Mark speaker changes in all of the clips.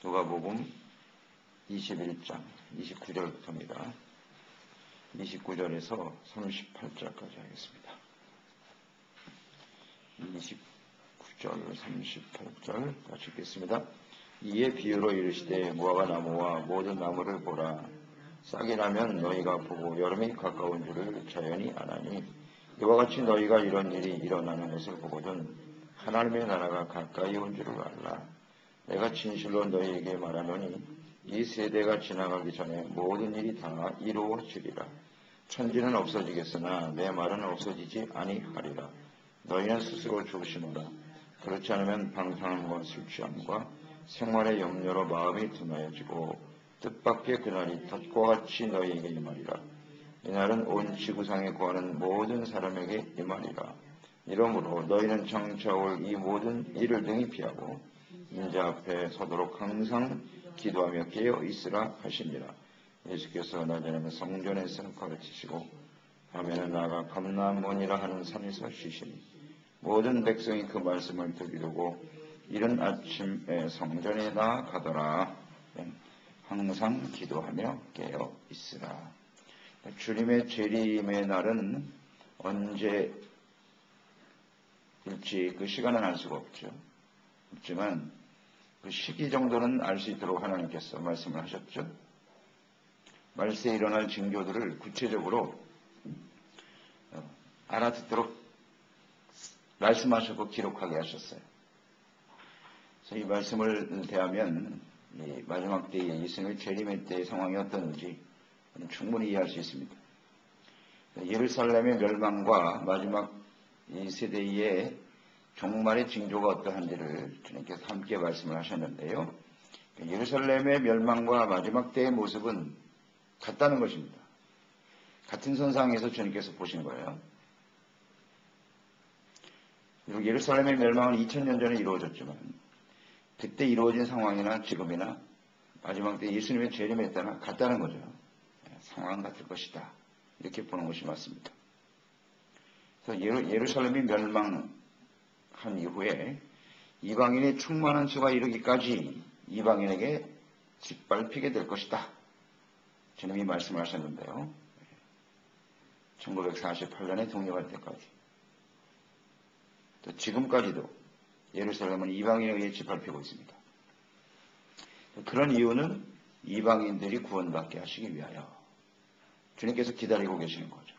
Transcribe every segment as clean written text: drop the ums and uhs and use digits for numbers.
Speaker 1: 누가복음 21장 29절부터입니다. 29절에서 38절까지 하겠습니다. 29절 38절 같이 읽겠습니다. 이에 비유로 이르시되 무화과 나무와 모든 나무를 보라. 싹이 나면 너희가 보고 여름이 가까운 줄을 자연히 아나니 이와 같이 너희가 이런 일이 일어나는 것을 보거든 하나님의 나라가 가까이 온 줄을 알라. 내가 진실로 너희에게 말하노니 이 세대가 지나가기 전에 모든 일이 다 이루어지리라. 천지는 없어지겠으나 내 말은 없어지지 아니하리라. 너희는 스스로 조심하라. 그렇지 않으면 방탕함과 술취함과 생활의 염려로 마음이 둔하여지고 뜻밖의 그날이 덫과 같이 너희에게 임하리라. 이날은 온 지구상에 거하는 모든 사람에게 임하리라. 이러므로 너희는 장차 올 이 모든 일을 등이 피하고 인자 앞에 서도록 항상 기도하며 깨어 있으라 하시니라. 예수께서 낮에는 성전에서 가르치시고 밤에는 나아가 감람원이라 하는 산에서 쉬시니 모든 백성이 그 말씀을 듣고 이른 아침에 성전에 나아가더라. 항상 기도하며 깨어 있으라. 주님의 재림의 날은 언제일지 그 시간은 알 수가 없지만 그 시기 정도는 알 수 있도록 하나님께서 말씀을 하셨죠. 말세에 일어날 징조들을 구체적으로 알아듣도록 말씀하셨고 기록하게 하셨어요. 그래서 이 말씀을 대하면 이 마지막 때의 예수님의 재림의 때의 상황이 어떤지 충분히 이해할 수 있습니다. 예루살렘의 멸망과 마지막 이 세대의 종말의 징조가 어떠한지를 주님께서 함께 말씀을 하셨는데요. 예루살렘의 멸망과 마지막 때의 모습은 같다는 것입니다. 같은 선상에서 주님께서 보신 거예요. 그리고 예루살렘의 멸망은 2000년 전에 이루어졌지만 그때 이루어진 상황이나 지금이나 마지막 때 예수님의 재림에 따라 같다는 거죠. 상황 같을 것이다. 이렇게 보는 것이 맞습니다. 그래서 예루살렘이 멸망한 이후에 이방인의 충만한 수가 이르기까지 이방인에게 짓밟히게 될 것이다. 주님이 말씀을 하셨는데요. 1948년에 독립할 때까지 또 지금까지도 예루살렘은 이방인에 의해 짓밟히고 있습니다. 그런 이유는 이방인들이 구원받게 하시기 위하여 주님께서 기다리고 계시는 거죠.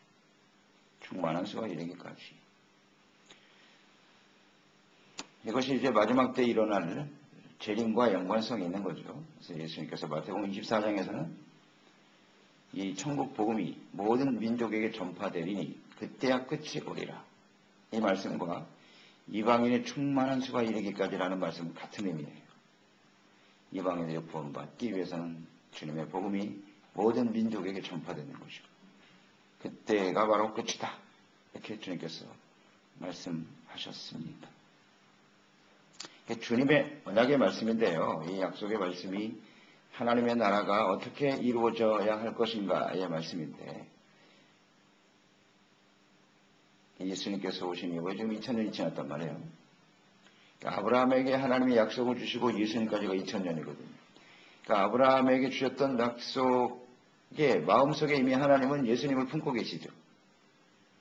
Speaker 1: 충만한 수가 이르기까지. 이것이 이제 마지막 때 일어날 재림과 연관성이 있는 거죠. 그래서 예수님께서 마태복음 24장에서는 이 천국 복음이 모든 민족에게 전파되리니 그때야 끝이 오리라. 이 말씀과 이방인의 충만한 수가 이르기까지라는 말씀은 같은 의미예요. 이방인들이 구원받기 위해서는 주님의 복음이 모든 민족에게 전파되는 것이고 그때가 바로 끝이다. 이렇게 주님께서 말씀하셨습니다. 주님의 언약의 말씀인데요. 이 약속의 말씀이 하나님의 나라가 어떻게 이루어져야 할 것인가의 말씀인데 예수님께서 오신 이후에 지금 2000년이 지났단 말이에요. 그러니까 아브라함에게 하나님의 약속을 주시고 예수님까지가 2000년이거든요. 그러니까 아브라함에게 주셨던 약속의 마음속에 이미 하나님은 예수님을 품고 계시죠.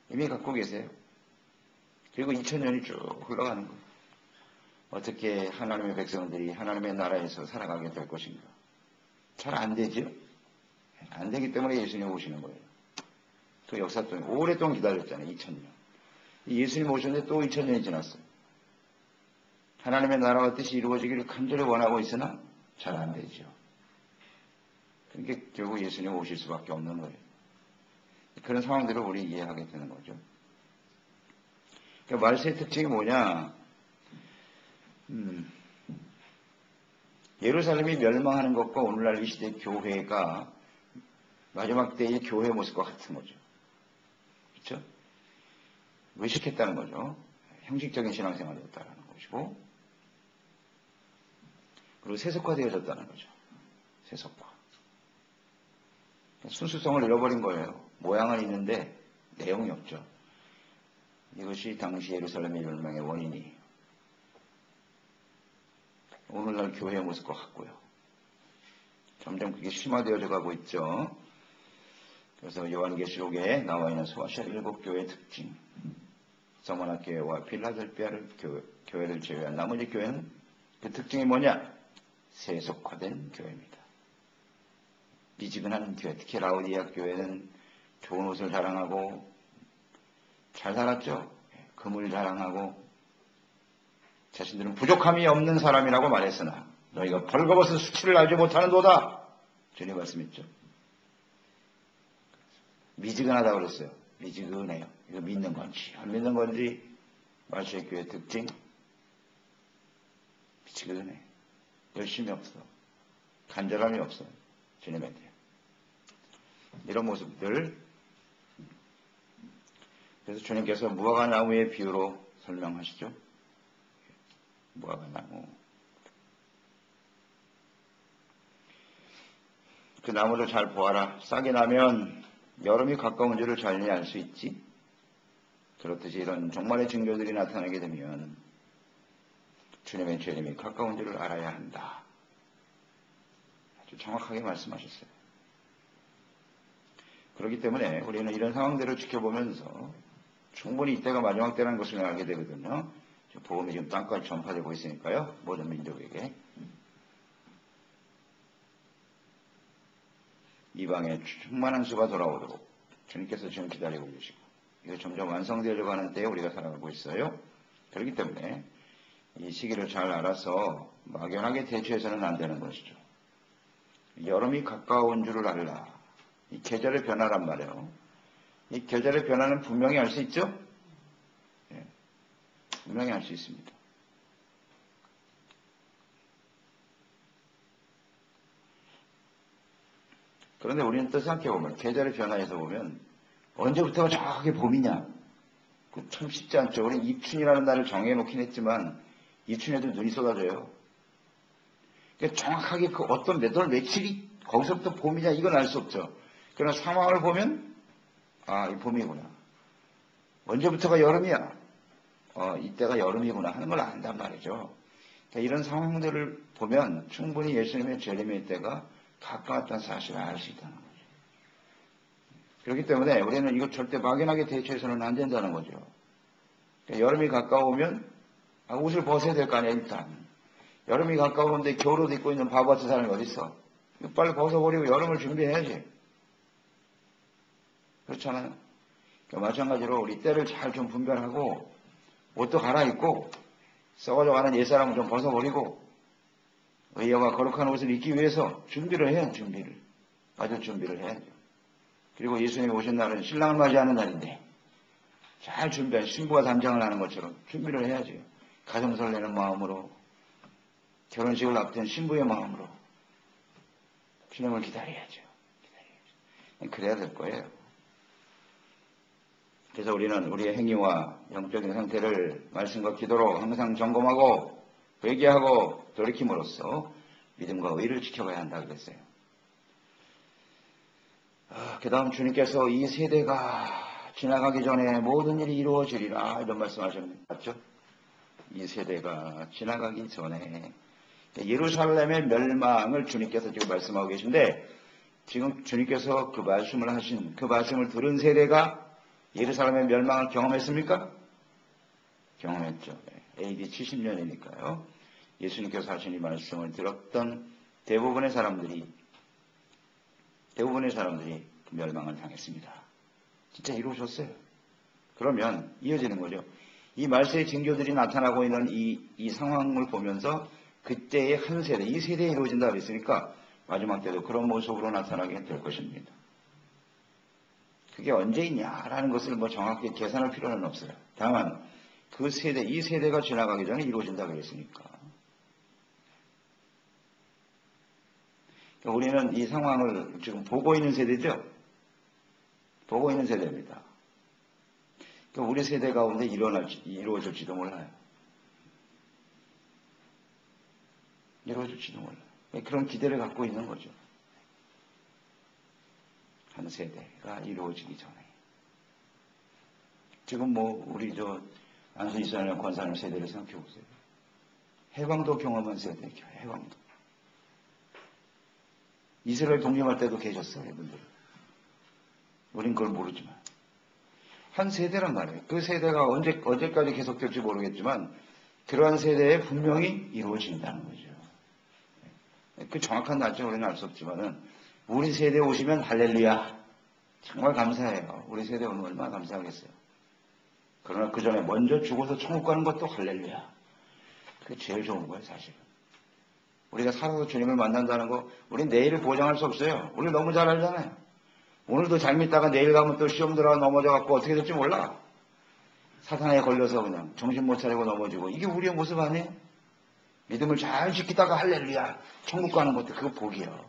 Speaker 1: 이미 갖고 계세요. 그리고 2000년이 쭉 흘러가는 거예요. 어떻게 하나님의 백성들이 하나님의 나라에서 살아가게 될 것인가. 잘 안 되죠. 안 되기 때문에 예수님이 오시는 거예요. 그 역사 동안 오랫동안 기다렸잖아요. 2000년. 예수님 오셨는데 또 2000년이 지났어요. 하나님의 나라와 뜻이 이루어지기를 간절히 원하고 있으나 잘 안 되죠. 그러니까 결국 예수님 오실 수밖에 없는 거예요. 그런 상황들을 우리 이해하게 되는 거죠. 그러니까 말세의 특징이 뭐냐? 예루살렘이 멸망하는 것과 오늘날 이 시대의 교회가 마지막 때의 교회 모습과 같은 거죠. 그렇죠? 의식했다는 거죠. 형식적인 신앙생활이었다는 것이고 그리고 세속화되어졌다는 거죠. 세속화. 순수성을 잃어버린 거예요. 모양은 있는데 내용이 없죠. 이것이 당시 예루살렘의 멸망의 원인이에요. 오늘날 교회의 모습과 같고요. 점점 그게 심화되어져 가고 있죠. 그래서 요한계시록에 나와 있는 소아시아 7교회의 특징, 서머나교회와 필라델피아 교회를 제외한 나머지 교회는 그 특징이 뭐냐? 세속화된 교회입니다. 미지근한 교회, 특히 라오디아 교회는 좋은 옷을 자랑하고 잘 살았죠. 금을 자랑하고 자신들은 부족함이 없는 사람이라고 말했으나 너희가 벌거벗은 수치를 알지 못하는도다. 주님 말씀했죠. 미지근하다고 그랬어요. 미지근해요. 이거 믿는 건지 안 믿는 건지. 말세의 교회 특징, 미지근해. 열심이 없어. 간절함이 없어. 주님에 대해. 이런 모습들. 그래서 주님께서 무화과 나무의 비유로 설명하시죠. 무화과 나무. 그 나무를 잘 보아라. 싹이 나면 여름이 가까운 줄을 잘 알 수 있지. 그렇듯이 이런 종말의 징조들이 나타나게 되면 주님의 재림이 가까운 줄을 알아야 한다. 아주 정확하게 말씀하셨어요. 그렇기 때문에 우리는 이런 상황들을 지켜보면서 충분히 이때가 마지막 때라는 것을 알게 되거든요. 복음이 지금 땅까지 전파되고 있으니까요. 모든 민족에게. 이방에 충만한 수가 돌아오도록 주님께서 지금 기다리고 계시고 이거 점점 완성되어져 가는 때에 우리가 살아가고 있어요. 그렇기 때문에 이 시기를 잘 알아서 막연하게 대처해서는 안 되는 것이죠. 여름이 가까운 줄을 알라. 이 계절의 변화란 말이에요. 이 계절의 변화는 분명히 알 수 있죠? 예, 분명히 알 수 있습니다. 그런데 우리는 또 생각해보면 계절의 변화에서 보면 언제부터가 정확하게 봄이냐? 참 쉽지 않죠. 우리는 입춘이라는 날을 정해놓긴 했지만 입춘에도 눈이 쏟아져요. 그러니까 정확하게 그 어떤 몇 월 며칠이 거기서부터 봄이냐 이건 알 수 없죠. 그러나 상황을 보면 이 봄이구나. 언제부터가 여름이야? 이때가 여름이구나 하는 걸 안단 말이죠. 그러니까 이런 상황들을 보면 충분히 예수님의 재림의 때가 가까웠다는 사실을 알 수 있다는 거죠. 그렇기 때문에 우리는 이거 절대 막연하게 대처해서는 안 된다는 거죠. 그러니까 여름이 가까우면 옷을 벗어야 될 거 아니야 일단. 여름이 가까운데 겨울옷 입고 있는 바보 같은 사람이 어디 있어? 빨리 벗어버리고 여름을 준비해야지. 그렇잖아요. 그러니까 마찬가지로 우리 때를 잘 좀 분별하고 옷도 갈아입고 썩어져 가는 옛사람은 좀 벗어버리고 의여와 거룩한 옷을 입기 위해서 준비를 해야 준비를. 아주 준비를 해야죠. 그리고 예수님이 오신 날은 신랑을 맞이하는 날인데 잘 준비한 신부가 담장을 하는 것처럼 준비를 해야죠. 가정 설레는 마음으로 결혼식을 앞둔 신부의 마음으로 주님을 기다려야죠. 그래야 될 거예요. 그래서 우리는 우리의 행위와 영적인 상태를 말씀과 기도로 항상 점검하고 회개하고 돌이킴으로써 믿음과 의를 지켜가야 한다 그랬어요. 그 다음 주님께서 이 세대가 지나가기 전에 모든 일이 이루어지리라 이런 말씀하셨는데 맞죠? 이 세대가 지나가기 전에 예루살렘의 멸망을 주님께서 지금 말씀하고 계신데 지금 주님께서 그 말씀을 하신 그 말씀을 들은 세대가 예루살렘의 멸망을 경험했습니까? 경험했죠. AD 70년이니까요. 예수님께서 하신 이 말씀을 들었던 대부분의 사람들이 멸망을 당했습니다. 진짜 이루어졌어요. 그러면 이어지는 거죠. 이 말세의 징조들이 나타나고 있는 이 상황을 보면서 그때의 한 세대, 이 세대에 이루어진다 그랬으니까 마지막 때도 그런 모습으로 나타나게 될 것입니다. 그게 언제 있냐라는 것을 정확히 계산할 필요는 없어요. 다만 그 세대, 이 세대가 지나가기 전에 이루어진다 그랬으니까. 우리는 이 상황을 지금 보고 있는 세대죠. 보고 있는 세대입니다. 우리 세대 가운데 이루어질지도 몰라요. 이루어질지도 몰라요. 그런 기대를 갖고 있는 거죠. 한 세대가 이루어지기 전에. 지금 우리 안수 이스라엘 권사님 세대를 생각해 보세요. 해방도 경험한 세대죠. 해방도. 이스라엘 독립할 때도 계셨어요, 이분들. 우린 그걸 모르지만. 한 세대란 말이에요. 그 세대가 언제까지 계속될지 모르겠지만 그러한 세대에 분명히 이루어진다는 거죠. 그 정확한 날짜는 우리는 알 수 없지만은 우리 세대에 오시면 할렐루야. 정말 감사해요. 우리 세대 오면 얼마나 감사하겠어요. 그러나 그 전에 먼저 죽어서 천국 가는 것도 할렐루야. 그게 제일 좋은 거예요, 사실은. 우리가 살아서 주님을 만난다는 거, 우린 내일을 보장할 수 없어요. 우리 너무 잘 알잖아요. 오늘도 잘 믿다가 내일 가면 또 시험 들어가 넘어져갖고 어떻게 될지 몰라. 사탄에 걸려서 그냥 정신 못 차리고 넘어지고. 이게 우리의 모습 아니에요? 믿음을 잘 지키다가 할렐루야. 천국 가는 것도 그거 복이에요.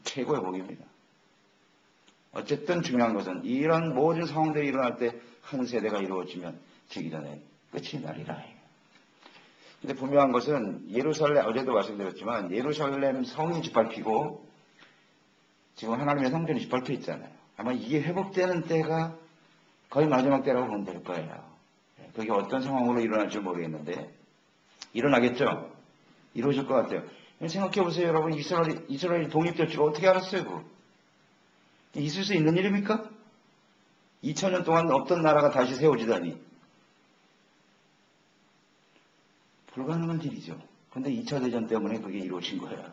Speaker 1: 최고의 복입니다. 어쨌든 중요한 것은 이런 모든 상황들이 일어날 때 한 세대가 이루어지면 지기 전에 끝이 나리라. 근데 분명한 것은 예루살렘, 어제도 말씀드렸지만 예루살렘 성이 짓밟히고 지금 하나님의 성전이 짓밟혀 있잖아요. 아마 이게 회복되는 때가 거의 마지막 때라고 보면 될 거예요. 그게 어떤 상황으로 일어날지 모르겠는데 일어나겠죠? 이루어질 것 같아요. 생각해 보세요, 여러분. 이스라엘이 독립될 줄 어떻게 알았어요, 그거? 있을 수 있는 일입니까? 2000년 동안 없던 나라가 다시 세워지다니. 불가능한 일이죠. 근데 2차 대전 때문에 그게 이루어진 거예요.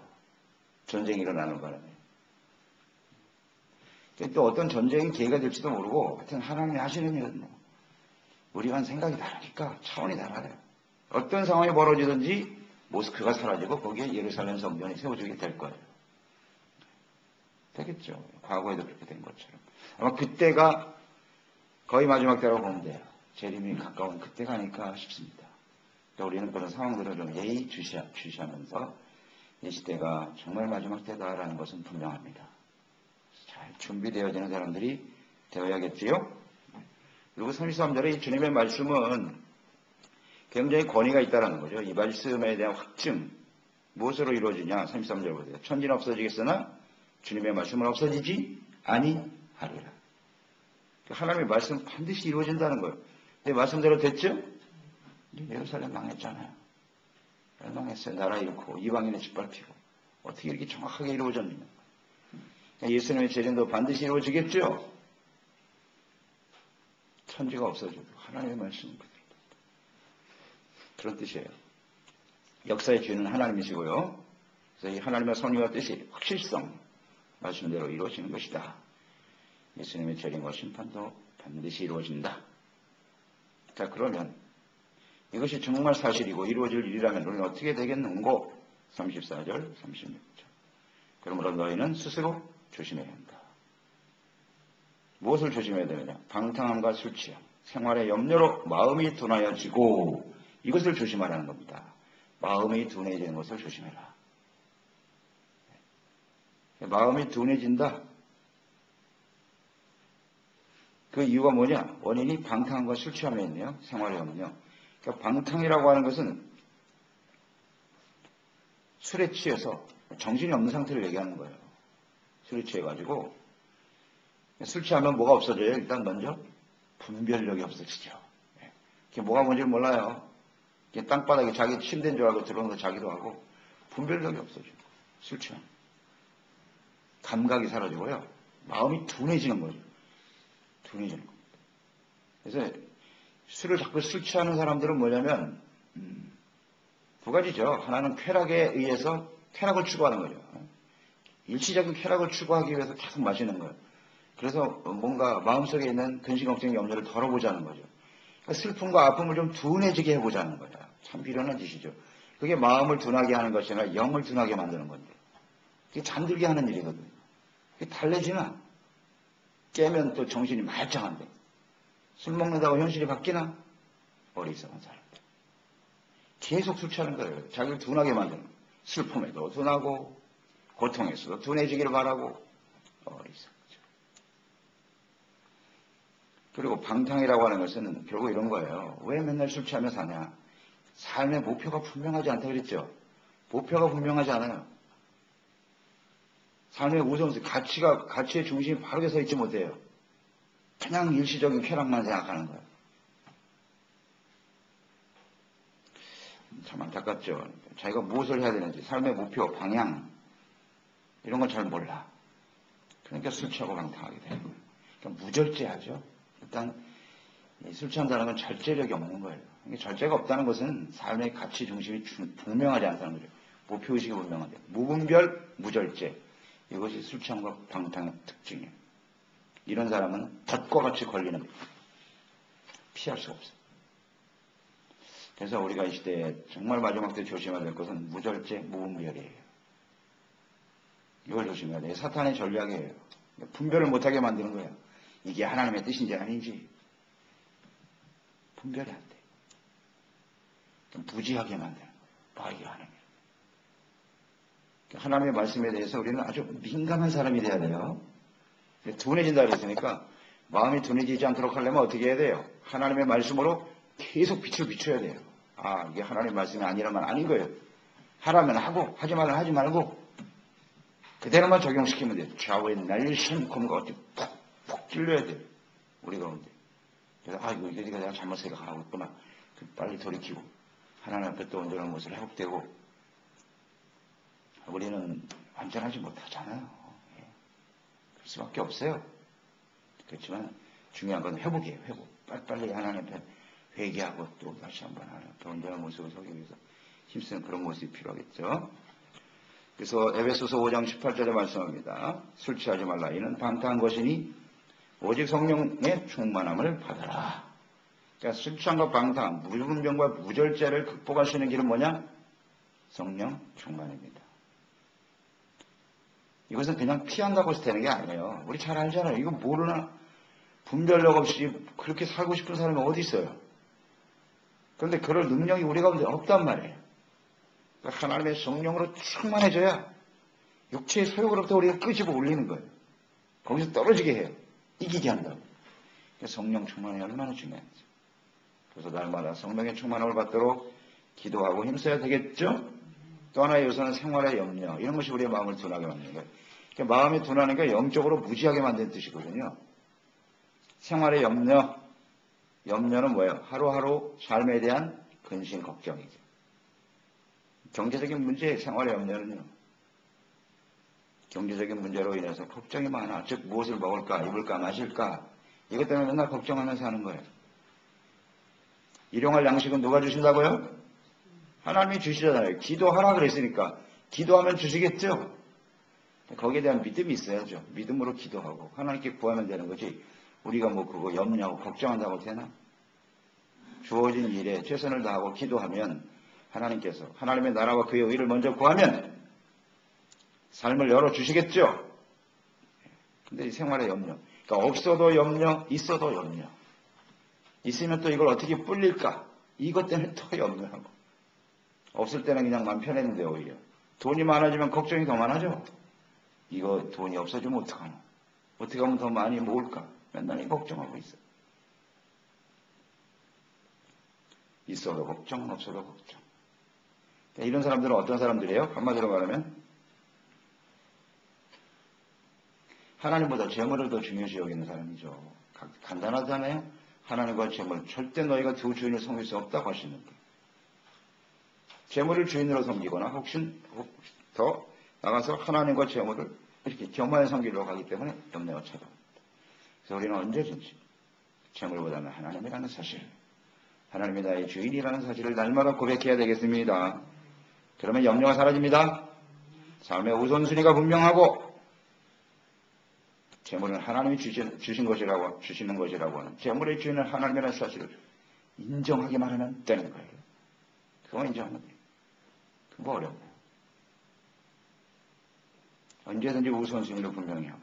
Speaker 1: 전쟁이 일어나는 바람에. 또 어떤 전쟁이 기회가 될지도 모르고, 하여튼 하나님이 하시는 일은 뭐, 우리가 생각이 다르니까 차원이 달라요. 어떤 상황이 벌어지든지 모스크가 사라지고 거기에 예루살렘 성전이 세워지게 될 거예요. 되겠죠. 과거에도 그렇게 된 것처럼. 아마 그때가 거의 마지막 때라고 보면 돼요. 재림이 가까운 그때가 아닐까 싶습니다. 그러니까 우리는 그런 상황들을 좀 예의주시하면서 이 시대가 정말 마지막 때다라는 것은 분명합니다. 잘 준비되어지는 사람들이 되어야겠지요. 그리고 33절에 이 주님의 말씀은 굉장히 권위가 있다는 거죠. 이 말씀에 대한 확증, 무엇으로 이루어지냐? 33절 보세요. 천지는 없어지겠으나 주님의 말씀은 없어지지 아니하리라. 하나님의 말씀은 반드시 이루어진다는 거예요. 내 말씀대로 됐죠? 예루살렘 망했잖아요. 망했어요. 나라 잃고 이방인의 짓밟히고 어떻게 이렇게 정확하게 이루어졌느냐. 예수님의 재림도 반드시 이루어지겠죠? 천지가 없어져도 하나님의 말씀은 그런 뜻이에요. 역사의 주인은 하나님이시고요. 그래서 이 하나님의 선의와 뜻이 확실성, 말씀대로 이루어지는 것이다. 예수님의 재림과 심판도 반드시 이루어진다. 자, 그러면 이것이 정말 사실이고 이루어질 일이라면 우리는 어떻게 되겠는고? 34절, 36절. 그러므로 너희는 스스로 조심해야 한다. 무엇을 조심해야 되느냐? 방탕함과 술 취함, 생활의 염려로 마음이 둔하여지고 이것을 조심하라는 겁니다. 마음이 둔해지는 것을 조심해라. 마음이 둔해진다. 그 이유가 뭐냐? 원인이 방탕함과 술 취함에 있네요. 생활의 염려. 그러니까 방탕이라고 하는 것은 술에 취해서 정신이 없는 상태를 얘기하는 거예요. 술에 취해가지고 술 취하면 뭐가 없어져요? 일단 먼저 분별력이 없어지죠. 그게 뭐가 뭔지 몰라요. 땅바닥에 자기 침대인 줄 알고 들어오는 거 자기도 하고 분별력이 없어지고 술 취하면 감각이 사라지고요. 마음이 둔해지는 거죠. 둔해지는 겁니다. 그래서 술을 자꾸 술 취하는 사람들은 뭐냐면 두 가지죠. 하나는 쾌락에 의해서 쾌락을 추구하는 거죠. 일시적인 쾌락을 추구하기 위해서 계속 마시는 거예요. 그래서 뭔가 마음속에 있는 근심, 걱정, 염려를 덜어보자는 거죠. 그러니까 슬픔과 아픔을 좀 둔해지게 해보자는 거예요. 참 비련한 짓이죠. 그게 마음을 둔하게 하는 것이 아니라 영을 둔하게 만드는 건데 그게 잠들게 하는 일이거든요. 그게 달래지나 깨면 또 정신이 말짱한데 술 먹는다고 현실이 바뀌나? 어리석은 사람들. 계속 술 취하는 거예요. 자기를 둔하게 만드는 거예요. 슬픔에도 둔하고 고통에서도 둔해지기를 바라고 어리석죠. 그리고 방탕이라고 하는 것은 결국 이런 거예요. 왜 맨날 술 취하며 사냐? 삶의 목표가 분명하지 않다 그랬죠. 목표가 분명하지 않아요. 삶의 우선순위, 가치의 중심이 바르게 서 있지 못해요. 그냥 일시적인 쾌락만 생각하는 거예요. 참 안타깝죠. 자기가 무엇을 해야 되는지, 삶의 목표, 방향, 이런 건 잘 몰라. 그러니까 술 취하고 방탕하게 되는 거예요. 그러니까 무절제하죠. 일단 술 취한다는 건 절제력이 없는 거예요. 절제가 없다는 것은 삶의 가치 중심이 분명하지 않다는 거죠. 목표의식이 분명한데 무분별, 무절제. 이것이 술 취함과 방탕의 특징이에요. 이런 사람은 덫과 같이 걸리는 거예요. 피할 수가 없어요. 그래서 우리가 이 시대에 정말 마지막 때 조심해야 될 것은 무절제, 무분별이에요. 이걸 조심해야 돼요. 사탄의 전략이에요. 분별을 못하게 만드는 거예요. 이게 하나님의 뜻인지 아닌지 분별이 안 돼. 좀 부지하게 만드는 거예요. 이게 하나님. 하나님의 말씀에 대해서 우리는 아주 민감한 사람이 돼야 돼요. 둔해진다 그랬으니까 마음이 둔해지지 않도록 하려면 어떻게 해야 돼요? 하나님의 말씀으로 계속 빛을 비춰야 돼요. 이게 하나님의 말씀이 아니라면 아닌 거예요. 하라면 하고 하지 말면 하지 말고 그대로만 적용시키면 돼요. 좌우에 날씬 검과 어찌 푹푹 찔러야 돼요. 우리 가운데. 그래서 이거 내가 잘못 생각하고 있구나. 빨리 돌이키고 하나님 앞에 또 온전한 모습을 회복되고 우리는 완전하지 못하잖아요. 그럴 수밖에 없어요. 그렇지만 중요한 건 회복이에요. 회복. 빨리 하나님 앞에 회개하고 또 다시 한번 하나님 앞에 온전한 모습을 서기 위해서 힘쓰는 그런 모습이 필요하겠죠. 그래서 에베소서 5장 18절에 말씀합니다. 술 취하지 말라. 이는 방탕한 것이니 오직 성령의 충만함을 받아라. 그러니까 술 취함과 방탕, 무분별과 무절제를 극복할 수 있는 길은 뭐냐? 성령 충만입니다. 이것은 그냥 피한다고 해서 되는 게 아니에요. 우리 잘 알잖아요. 이거 모르나? 분별력 없이 그렇게 살고 싶은 사람이 어디 있어요? 그런데 그럴 능력이 우리 가운데 없단 말이에요. 그러니까 하나님의 성령으로 충만해져야 육체의 소욕으로부터 우리가 끄집어 올리는 거예요. 거기서 떨어지게 해요. 이기게 한다고. 그러니까 성령 충만이 얼마나 중요한지. 그래서 날마다 성령의 충만함을 받도록 기도하고 힘써야 되겠죠? 또 하나의 요소는 생활의 염려. 이런 것이 우리의 마음을 둔하게 만드는 거예요. 그러니까 마음이 둔하는 게 영적으로 무지하게 만드는 뜻이거든요. 생활의 염려. 염려는 뭐예요? 하루하루 삶에 대한 근심 걱정이죠. 경제적인 문제, 생활의 염려는요. 경제적인 문제로 인해서 걱정이 많아. 즉 무엇을 먹을까, 입을까, 마실까. 이것 때문에 맨날 걱정하면서 하는 거예요. 일용할 양식은 누가 주신다고요? 하나님이 주시잖아요. 기도하라 그랬으니까 기도하면 주시겠죠. 거기에 대한 믿음이 있어야죠. 믿음으로 기도하고 하나님께 구하면 되는 거지. 우리가 그거 염려하고 걱정한다고 되나? 주어진 일에 최선을 다하고 기도하면 하나님께서 하나님의 나라와 그의 의를 먼저 구하면 삶을 열어주시겠죠. 근데 이 생활의 염려. 그러니까 없어도 염려, 있어도 염려. 있으면 또 이걸 어떻게 불릴까? 이것 때문에 또 염려하고. 없을 때는 그냥 마음 편했는데 오히려. 돈이 많아지면 걱정이 더 많아져. 이거 돈이 없어지면 어떡하나? 어떻게 하면 더 많이 모을까? 맨날 이 걱정하고 있어. 있어도 걱정, 없어도 걱정. 그러니까 이런 사람들은 어떤 사람들이에요? 한마디로 말하면 하나님보다 재물을 더 중요시 여기는 사람이죠. 간단하잖아요. 하나님과 재물. 절대 너희가 두 주인을 섬길 수 없다고 하시는 거예요. 재물을 주인으로 섬기거나 혹시 더 나가서 하나님과 재물을 이렇게 겸하여 섬기려고 하기 때문에 염려가 찾아옵니다. 그래서 우리는 언제든지 재물보다는 하나님이라는 사실, 하나님이 나의 주인이라는 사실을 날마다 고백해야 되겠습니다. 그러면 염려가 사라집니다. 삶의 우선순위가 분명하고 재물은 하나님이 주시는 것이라고 하는 재물의 주인은 하나님이라는 사실을 인정하기만 하면 되는 거예요. 그거 인정하면 돼요. 그거 어렵네요. 언제든지 우선순위를 분명히 하고.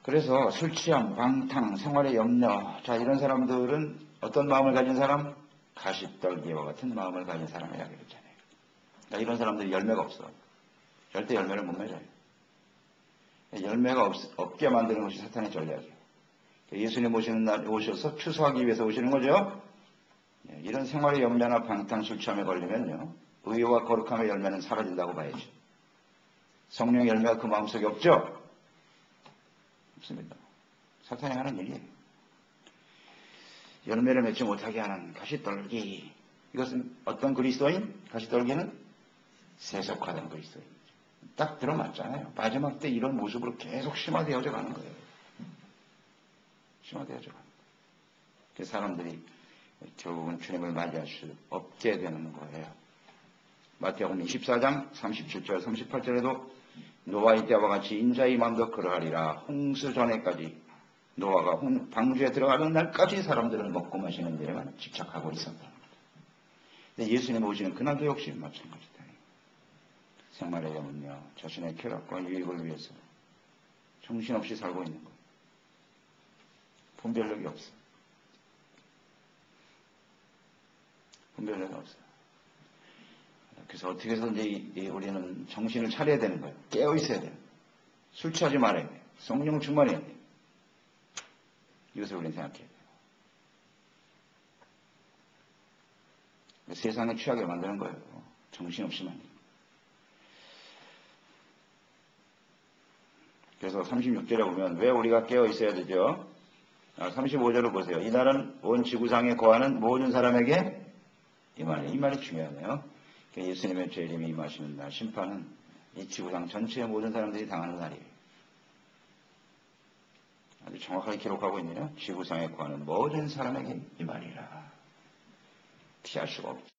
Speaker 1: 그래서 술 취함, 방탕, 생활의 염려. 자, 이런 사람들은 어떤 마음을 가진 사람? 가시떨기와 같은 마음을 가진 사람이라고 그랬잖아요. 그러니까 이런 사람들이 열매가 없어. 절대 열매를 못 맺어요. 열매가 없게 만드는 것이 사탄의 전략이에요. 예수님 오시는 날 오셔서 추수하기 위해서 오시는 거죠. 이런 생활의 염려나 방탕, 술 취함에 걸리면요. 의와 거룩함의 열매는 사라진다고 봐야죠. 성령의 열매가 그 마음속에 없죠? 없습니다. 사탄이 하는 일이에요. 열매를 맺지 못하게 하는 가시떨기. 이것은 어떤 그리스도인? 가시떨기는 세속화된 그리스도인. 딱 들어맞잖아요. 마지막 때 이런 모습으로 계속 심화되어져 가는 거예요. 심화되어져 가는 거예요. 그래서 사람들이 결국은 주님을 맞이할 수 없게 되는 거예요. 마태복음 24장 37절 38절에도 노아의 때와 같이 인자의 마음도 그러하리라. 홍수 전에까지 노아가 방주에 들어가는 날까지 사람들은 먹고 마시는 일에만 집착하고 있었다. 근데 예수님 오시는 그날도 역시 마찬가지다. 생활의 영은요, 자신의 쾌락과 유익을 위해서 정신없이 살고 있는 거예요. 분별력이 없어. 분별력이 없어요. 그래서 어떻게 해서든지 우리는 정신을 차려야 되는 거예요. 깨어 있어야 돼요. 술 취하지 말아야 돼요. 성령 충만해야 돼요. 이것을 우리는 생각해야 돼요. 세상에 취하게 만드는 거예요. 정신없이만. 그래서 36절에 보면 왜 우리가 깨어 있어야 되죠? 35절을 보세요. 이 날은 온 지구상에 거하는 모든 사람에게 이 말이 중요하네요. 예수님의 재림이 임하시는 날, 심판은 이 지구상 전체의 모든 사람들이 당하는 날이에요. 아주 정확하게 기록하고 있네요. 지구상에 거하는 모든 사람에게 이 말이라. 피할 수가 없죠.